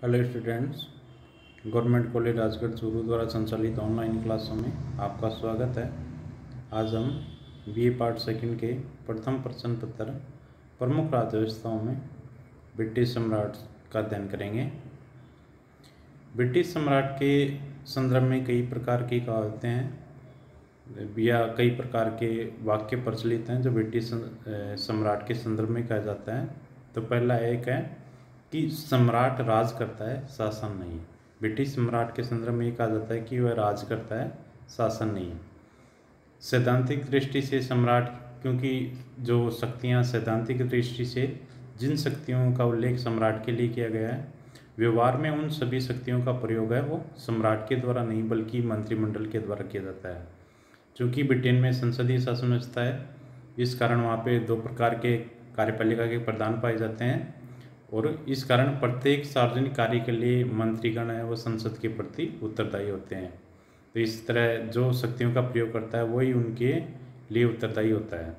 Hello students, government college Rajgarh Churu द्वारा संचालित online क्लासों में आपका स्वागत है। आज हम बीए पार्ट सेकंड के प्रथम प्रश्न पत्र प्रमुख राज्य व्यवस्थाओं में ब्रिटिश सम्राट का अध्ययन करेंगे। ब्रिटिश सम्राट के संदर्भ में कई प्रकार की कहावतें हैं या कई प्रकार के वाक्य प्रचलित हैं जो ब्रिटिश सम्राट के संदर्भ में कहा जाता है। तो पहला एक है कि सम्राट राज करता है, शासन नहीं। ब्रिटिश सम्राट के संदर्भ में कहा जाता है कि वह राज करता है, शासन नहीं। सैद्धांतिक दृष्टि से सम्राट, क्योंकि जो शक्तियां सैद्धांतिक दृष्टि से जिन शक्तियों का उल्लेख सम्राट के लिए किया गया है, व्यवहार में उन सभी शक्तियों का प्रयोग है वो सम्राट के द्वारा नहीं बल्कि मंत्रिमंडल के द्वारा किया जाता है। चूँकि ब्रिटेन में संसदीय शासन व्यवस्था है, इस कारण वहाँ पे दो प्रकार के कार्यपालिका के प्रधान पाए जाते हैं और इस कारण प्रत्येक सार्वजनिक कार्य के लिए मंत्रीगण है वो संसद के प्रति उत्तरदायी होते हैं। तो इस तरह जो शक्तियों का प्रयोग करता है वही उनके लिए उत्तरदायी होता है।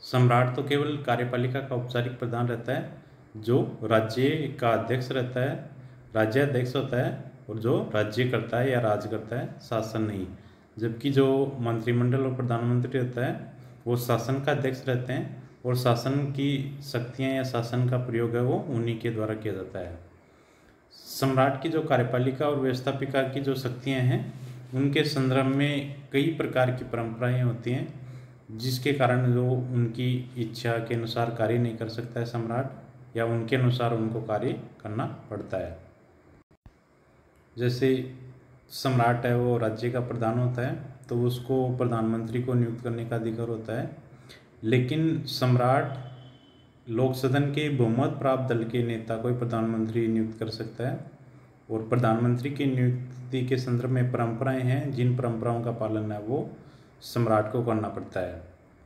सम्राट तो केवल कार्यपालिका का औपचारिक प्रधान रहता है, जो राज्य का अध्यक्ष रहता है, राज्याध्यक्ष होता है, और जो राज्य करता है या राज करता है, शासन नहीं। जबकि जो मंत्रिमंडल और प्रधानमंत्री रहता है वो शासन का अध्यक्ष रहते हैं और शासन की शक्तियां या शासन का प्रयोग है वो उन्हीं के द्वारा किया जाता है। सम्राट की जो कार्यपालिका और व्यवस्थापिका की जो शक्तियां हैं उनके संदर्भ में कई प्रकार की परंपराएं होती हैं, जिसके कारण जो उनकी इच्छा के अनुसार कार्य नहीं कर सकता है सम्राट, या उनके अनुसार उनको कार्य करना पड़ता है। जैसे सम्राट है वो राज्य का प्रधान होता है तो उसको प्रधानमंत्री को नियुक्त करने का अधिकार होता है, लेकिन सम्राट लोक सदन के बहुमत प्राप्त दल के नेता को प्रधानमंत्री नियुक्त कर सकता है। और प्रधानमंत्री की नियुक्ति के संदर्भ में परंपराएं हैं, जिन परंपराओं का पालन है वो सम्राट को करना पड़ता है।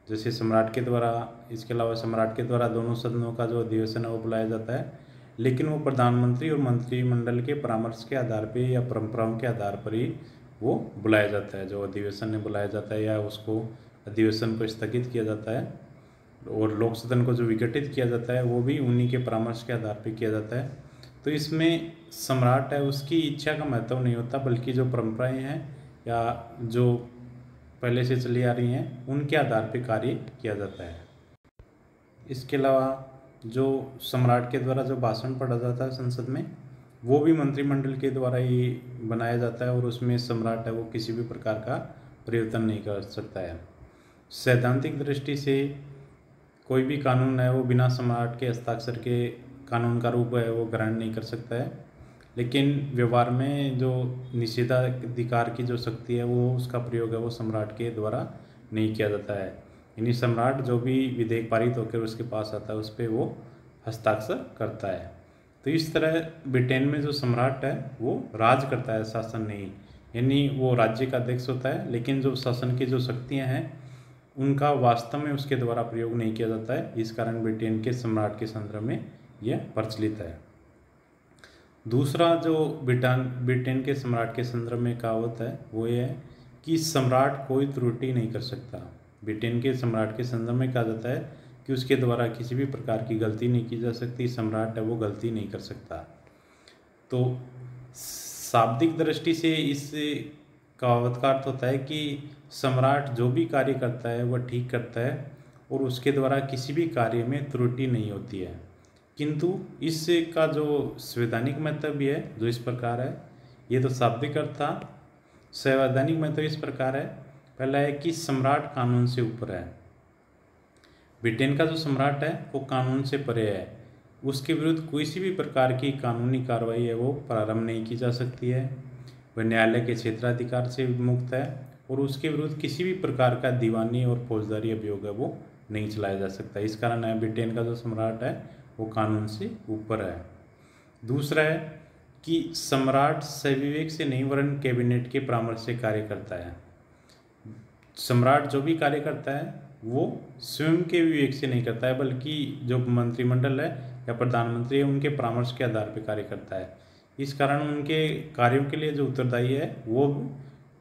जैसे सम्राट के द्वारा, इसके अलावा सम्राट के द्वारा दोनों सदनों का जो अधिवेशन है वो बुलाया जाता है, लेकिन वो प्रधानमंत्री और मंत्रिमंडल के परामर्श के आधार पर या परंपराओं के आधार पर ही वो बुलाया जाता है। जो अधिवेशन में बुलाया जाता है या उसको अधिवेशन को स्थगित किया जाता है, और लोक सदन को जो विघटित किया जाता है वो भी उन्हीं के परामर्श के आधार पर किया जाता है। तो इसमें सम्राट है उसकी इच्छा का महत्व नहीं होता, बल्कि जो परंपराएं हैं या जो पहले से चली आ रही हैं उनके आधार पर कार्य किया जाता है। इसके अलावा जो सम्राट के द्वारा जो भाषण पढ़ा जाता है संसद में, वो भी मंत्रिमंडल के द्वारा ही बनाया जाता है और उसमें सम्राट है वो किसी भी प्रकार का परिवर्तन नहीं कर सकता है। सैद्धांतिक दृष्टि से कोई भी कानून है वो बिना सम्राट के हस्ताक्षर के कानून का रूप है वो ग्रहण नहीं कर सकता है, लेकिन व्यवहार में जो निषेधाधिकार की जो शक्ति है वो उसका प्रयोग है वो सम्राट के द्वारा नहीं किया जाता है। यानी सम्राट जो भी विधेयक पारित होकर उसके पास आता है उस पर वो हस्ताक्षर करता है। तो इस तरह ब्रिटेन में जो सम्राट है वो राज करता है, शासन नहीं। यानी वो राज्य का अध्यक्ष होता है, लेकिन जो शासन की जो शक्तियां हैं उनका वास्तव में उसके द्वारा प्रयोग नहीं किया जाता है। इस कारण ब्रिटेन के सम्राट के संदर्भ में यह प्रचलित है। दूसरा जो ब्रिटेन के सम्राट के संदर्भ में कहावत है वो ये है कि सम्राट कोई त्रुटि नहीं कर सकता। ब्रिटेन के सम्राट के संदर्भ में कहा जाता है कि उसके द्वारा किसी भी प्रकार की गलती नहीं की जा सकती, सम्राट है वो गलती नहीं कर सकता। तो शाब्दिक दृष्टि से इस कहावत का अर्थ होता है कि सम्राट जो भी कार्य करता है वह ठीक करता है और उसके द्वारा किसी भी कार्य में त्रुटि नहीं होती है। किंतु इसका जो संवैधानिक महत्व भी है जो इस प्रकार है, ये तो शाब्दिक अर्थ था। संवैधानिक महत्व इस प्रकार है, पहला है कि सम्राट कानून से ऊपर है। ब्रिटेन का जो सम्राट है वो कानून से परे है, उसके विरुद्ध कोई सी भी प्रकार की कानूनी कार्रवाई है वो प्रारंभ नहीं की जा सकती है। वह न्यायालय के क्षेत्राधिकार से मुक्त है और उसके विरुद्ध किसी भी प्रकार का दीवानी और फौजदारी अभियोग है वो नहीं चलाया जा सकता। इस कारण है ब्रिटेन का जो सम्राट है वो कानून से ऊपर है। दूसरा है कि सम्राट सविवेक से नहीं वरन कैबिनेट के परामर्श से कार्य करता है। सम्राट जो भी कार्य करता है वो स्वयं के विवेक से नहीं करता है, बल्कि जो मंत्रिमंडल है या प्रधानमंत्री है उनके परामर्श के आधार पर कार्य करता है। इस कारण उनके कार्यों के लिए जो उत्तरदायी है वो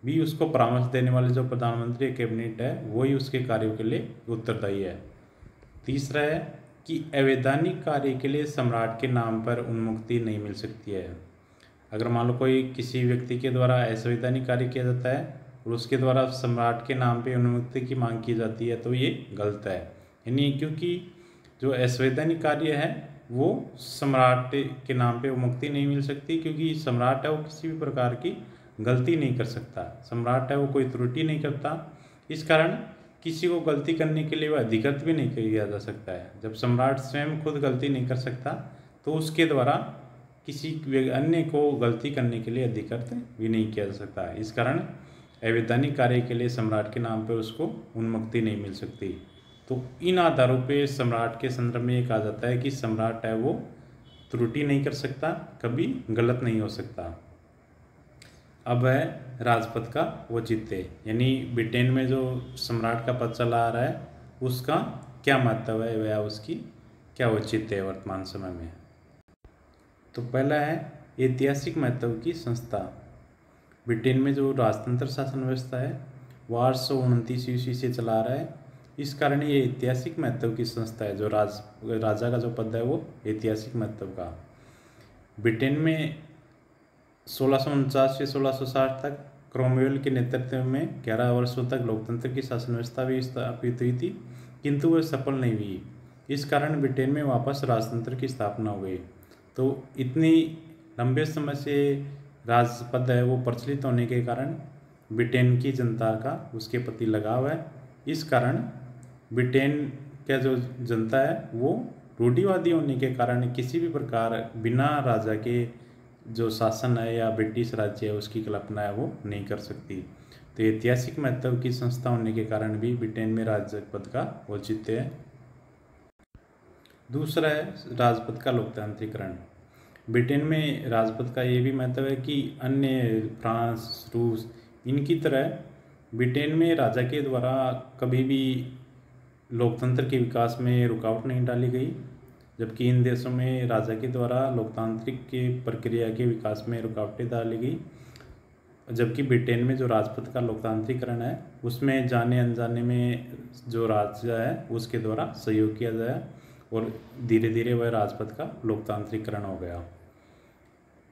भी उसको परामर्श देने वाले जो प्रधानमंत्री कैबिनेट है वही उसके कार्यों के लिए उत्तरदायी है। तीसरा है कि अवैधानिक कार्य के लिए सम्राट के नाम पर उन्मुक्ति नहीं मिल सकती है। अगर मान लो कोई किसी व्यक्ति के द्वारा असंवैधानिक कार्य किया जाता है और उसके द्वारा सम्राट के नाम पे उन्मुक्ति की मांग की जाती है तो ये गलत है। यानी क्योंकि जो असंवैधानिक कार्य है वो सम्राट के नाम पे उन्मुक्ति नहीं मिल सकती, क्योंकि सम्राट है वो किसी भी प्रकार की गलती नहीं कर सकता। सम्राट है वो कोई त्रुटि नहीं करता, इस कारण किसी को गलती करने के लिए वह अधिकृत भी नहीं किया जा सकता है। जब सम्राट स्वयं खुद गलती नहीं कर सकता तो उसके द्वारा किसी अन्य को गलती करने के लिए अधिकृत भी नहीं किया जा सकता है। इस कारण अवैधानिक कार्य के लिए सम्राट के नाम पर उसको उन्मुक्ति नहीं मिल सकती। तो इन आधारों पे सम्राट के संदर्भ में ये कहा जाता है कि सम्राट है वो त्रुटि नहीं कर सकता, कभी गलत नहीं हो सकता। अब है राजपद का औचित्य, यानी ब्रिटेन में जो सम्राट का पद चला आ रहा है उसका क्या महत्व है या उसकी क्या औचित्य है वर्तमान समय में। तो पहला है ऐतिहासिक महत्व की संस्था। ब्रिटेन में जो राजतंत्र शासन व्यवस्था है वो 829 ईस्वी से चला आ रहा है। इस कारण ये ऐतिहासिक महत्व की संस्था है। जो राजा का जो पद है वो ऐतिहासिक महत्व का। ब्रिटेन में 1649 से 1660 तक क्रोमवेल के नेतृत्व में 11 वर्षों तक लोकतंत्र की शासन व्यवस्था भी स्थापित हुई थी, किंतु वह सफल नहीं हुई। इस कारण ब्रिटेन में वापस राजतंत्र की स्थापना हो गई। तो इतनी लंबे समय से राजपद है वो प्रचलित होने के कारण ब्रिटेन की जनता का उसके प्रति लगाव है। इस कारण ब्रिटेन का जो जनता है वो रूढ़िवादी होने के कारण किसी भी प्रकार बिना राजा के जो शासन है या ब्रिटिश राज्य है उसकी कल्पना है वो नहीं कर सकती। तो ऐतिहासिक महत्व की संस्था होने के कारण भी ब्रिटेन में राजपद का औचित्य है। दूसरा है राजपद का लोकतांत्रिकरण। ब्रिटेन में राजपद का ये भी महत्व है कि अन्य फ्रांस, रूस इनकी तरह ब्रिटेन में राजा के द्वारा कभी भी लोकतंत्र के विकास में रुकावट नहीं डाली गई, जबकि इन देशों में राजा के द्वारा लोकतांत्रिक के प्रक्रिया के विकास में रुकावटें डाली गई। जबकि ब्रिटेन में जो राजपद का लोकतांत्रिकरण है उसमें जाने अनजाने में जो राजा है उसके द्वारा सहयोग किया गया और धीरे धीरे वह राजपद का लोकतांत्रिकरण हो गया।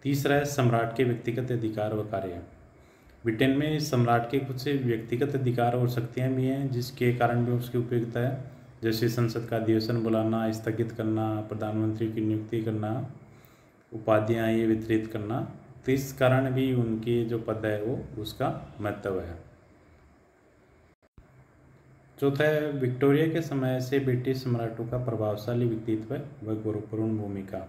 तीसरा है सम्राट के व्यक्तिगत अधिकार व कार्य। ब्रिटेन में सम्राट के कुछ व्यक्तिगत अधिकार और शक्तियाँ भी हैं जिसके कारण भी उसकी उपयोगिता है, जैसे संसद का अधिवेशन बुलाना, स्थगित करना, प्रधानमंत्री की नियुक्ति करना, उपाधियाँ ये वितरित करना। तो इस कारण भी उनके जो पद है वो उसका महत्व है। चौथा है विक्टोरिया के समय से ब्रिटिश सम्राटों का प्रभावशाली व्यक्तित्व व गौरवपूर्ण भूमिका।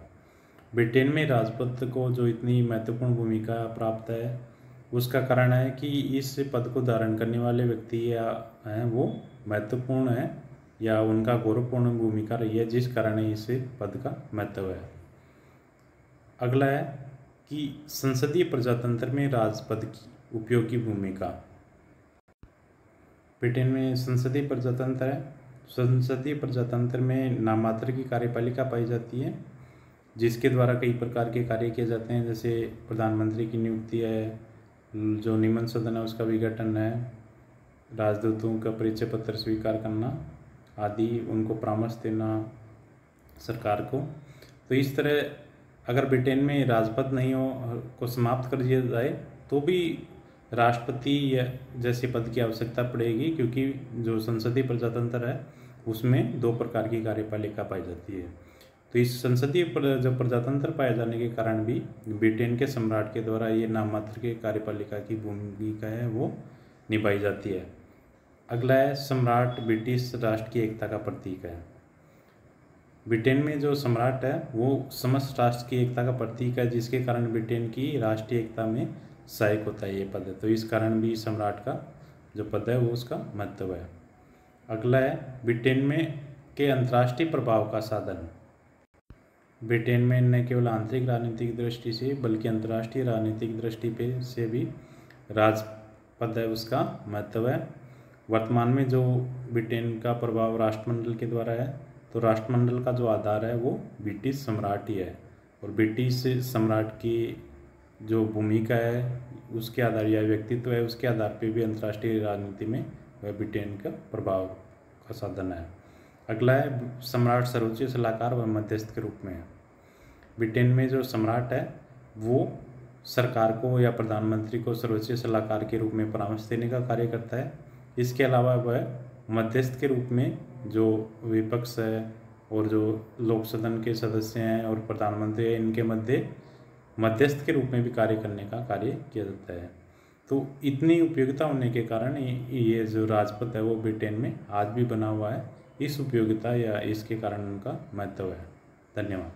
ब्रिटेन में राजपद को जो इतनी महत्वपूर्ण भूमिका प्राप्त है उसका कारण है कि इस पद को धारण करने वाले व्यक्ति या हैं वो महत्वपूर्ण है या उनका गौरवपूर्ण भूमिका रही है, जिस कारण इस पद का महत्व है। अगला है कि संसदीय प्रजातंत्र में राजपद की उपयोगी भूमिका। ब्रिटेन में संसदीय प्रजातंत्र है। संसदीय प्रजातंत्र में नाममात्र की कार्यपालिका पाई जाती है जिसके द्वारा कई प्रकार के कार्य किए जाते हैं, जैसे प्रधानमंत्री की नियुक्ति है, जो निम्न सदन है उसका विघटन है, राजदूतों का परिचय पत्र स्वीकार करना आदि, उनको परामर्श देना सरकार को। तो इस तरह अगर ब्रिटेन में राजपद नहीं हो को समाप्त कर दिया जाए तो भी राष्ट्रपति जैसे पद की आवश्यकता पड़ेगी, क्योंकि जो संसदीय प्रजातंत्र है उसमें 2 प्रकार की कार्यपालिका पाई जाती है। तो इस संसदीय जो प्रजातंत्र पाए जाने के कारण भी ब्रिटेन के सम्राट के द्वारा ये नाममात्र के कार्यपालिका की भूमिका है वो निभाई जाती है। अगला है सम्राट ब्रिटिश राष्ट्र की एकता का प्रतीक है। ब्रिटेन में जो सम्राट है वो समस्त राष्ट्र की एकता का प्रतीक है, जिसके कारण ब्रिटेन की राष्ट्रीय एकता में सहायक होता है ये पद। तो इस कारण भी सम्राट का जो पद है वो उसका महत्व है। अगला है ब्रिटेन में के अंतर्राष्ट्रीय प्रभाव का साधन। ब्रिटेन में न केवल आंतरिक राजनीतिक दृष्टि से बल्कि अंतर्राष्ट्रीय राजनीतिक दृष्टि पे से भी राजपद है उसका महत्व है। वर्तमान में जो ब्रिटेन का प्रभाव राष्ट्रमंडल के द्वारा है, तो राष्ट्रमंडल का जो आधार है वो ब्रिटिश सम्राट ही है और ब्रिटिश सम्राट की जो भूमिका है उसके आधार या व्यक्तित्व है उसके आधार पे भी अंतर्राष्ट्रीय राजनीति में वह ब्रिटेन का प्रभाव का साधन है। अगला है सम्राट सर्वोच्च सलाहकार व मध्यस्थ के रूप में है। ब्रिटेन में जो सम्राट है वो सरकार को या प्रधानमंत्री को सर्वोच्च सलाहकार के रूप में परामर्श देने का कार्य करता है। इसके अलावा वह मध्यस्थ के रूप में जो विपक्ष है और जो लोक सदन के सदस्य हैं और प्रधानमंत्री है इनके मध्य मध्यस्थ के रूप में भी कार्य करने का कार्य किया जाता है। तो इतनी उपयोगिता होने के कारण ये जो राजपथ है वो ब्रिटेन में आज भी बना हुआ है। इस उपयोगिता या इसके कारण उनका महत्व है। धन्यवाद।